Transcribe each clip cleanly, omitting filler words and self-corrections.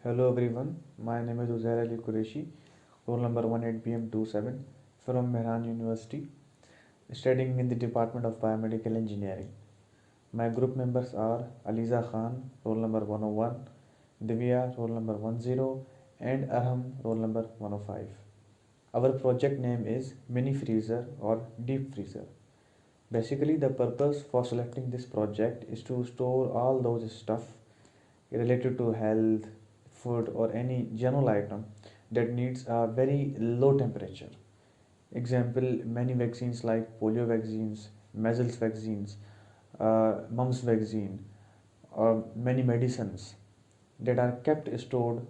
Hello everyone, my name is Uzair Ali Qureshi, roll number 18BM27 from Mehran University, studying in the Department of Biomedical Engineering. My group members are Aliza Khan, roll number 101, Divya, roll number 10, and Arham, roll number 105. Our project name is Mini Freezer or Deep Freezer. Basically, the purpose for selecting this project is to store all those stuff related to health, food, or any general item that needs a very low temperature. Example, many vaccines like polio vaccines, measles vaccines, mumps vaccine, or many medicines that are kept stored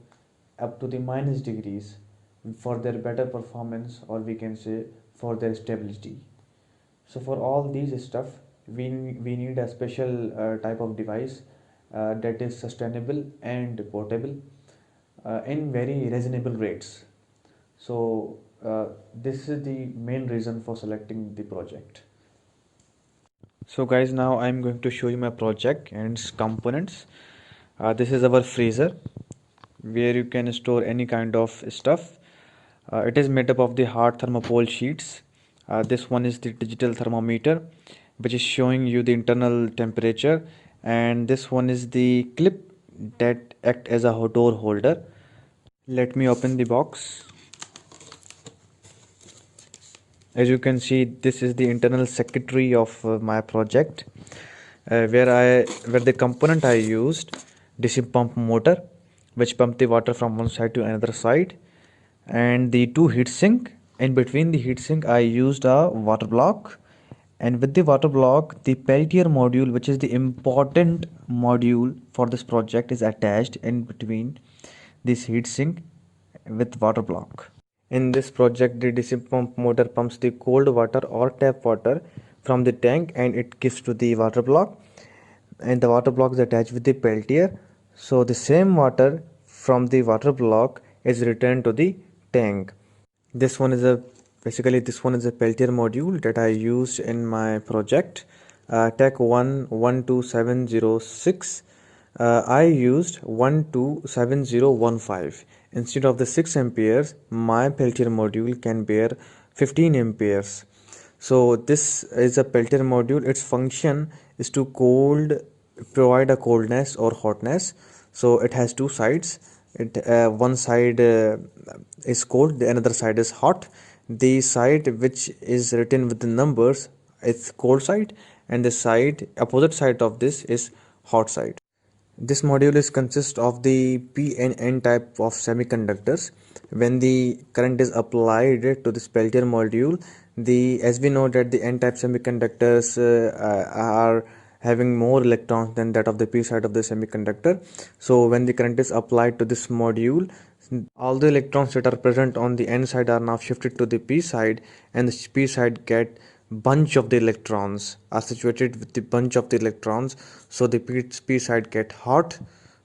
up to the minus degrees for their better performance, or we can say for their stability. So for all these stuff, we need a special type of device that is sustainable and portable in very reasonable rates. So this is the main reason for selecting the project. So guys, now I'm going to show you my project and its components. This is our freezer where you can store any kind of stuff. It is made up of the hard thermopole sheets. This one is the digital thermometer which is showing you the internal temperature, and this one is the clip that act as a door holder. Let me open the box. As you can see, this is the internal circuitry of my project, where the component I used DC pump motor, which pump the water from one side to another side, and the two heatsink. In between the heatsink, I used a water block, and with the water block, the Peltier module, which is the important module for this project, is attached in between this heatsink with water block. In this project, the DC pump motor pumps the cold water or tap water from the tank and it gives to the water block, and the water block is attached with the Peltier. So the same water from the water block is returned to the tank. This one is a this one is a Peltier module that I used in my project, TEC 127006. I used 127015. Instead of the 6 amperes, my Peltier module can bear 15 amperes. So this is a Peltier module. Its function is to provide a coldness or hotness. So it has two sides. One side is cold, the another side is hot. The side which is written with the numbers is cold side, and the side opposite side of this is hot side. This module is consist of the P and N type of semiconductors. When the current is applied to this Peltier module, as we know that the N type semiconductors are having more electrons than that of the P side of the semiconductor. So when the current is applied to this module, all the electrons that are present on the N side are now shifted to the P side, and the P side get bunch of the electrons are situated with the bunch of the electrons. So the P side get hot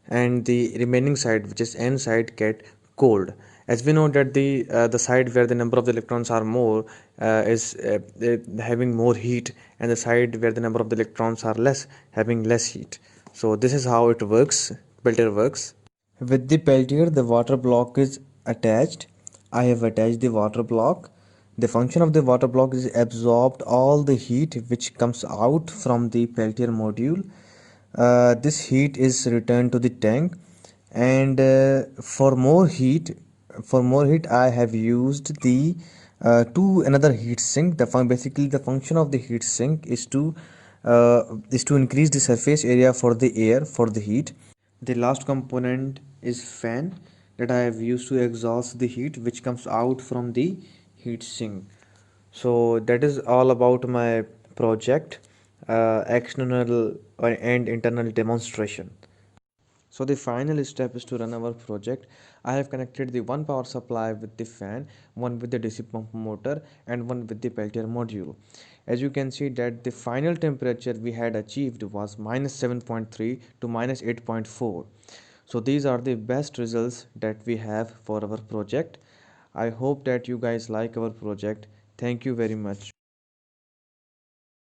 and the remaining side, which is N side, get cold. As we know that the side where the number of the electrons are more is having more heat, and the side where the number of the electrons are less, having less heat. So this is how it works, Peltier works. With the Peltier, the water block is attached. I have attached the water block. The function of the water block is absorbed all the heat which comes out from the Peltier module. This heat is returned to the tank, and for more heat, I have used the to another heat sink. Basically the function of the heat sink is to increase the surface area for the air for the heat. The last component is fan that I have used to exhaust the heat which comes out from the heat sink. So that is all about my project, external and internal demonstration. So the final step is to run our project. I have connected the one power supply with the fan, one with the DC pump motor, and one with the Peltier module. As you can see that the final temperature we had achieved was minus 7.3 to minus 8.4. So these are the best results that we have for our project. I hope that you guys like our project. Thank you very much.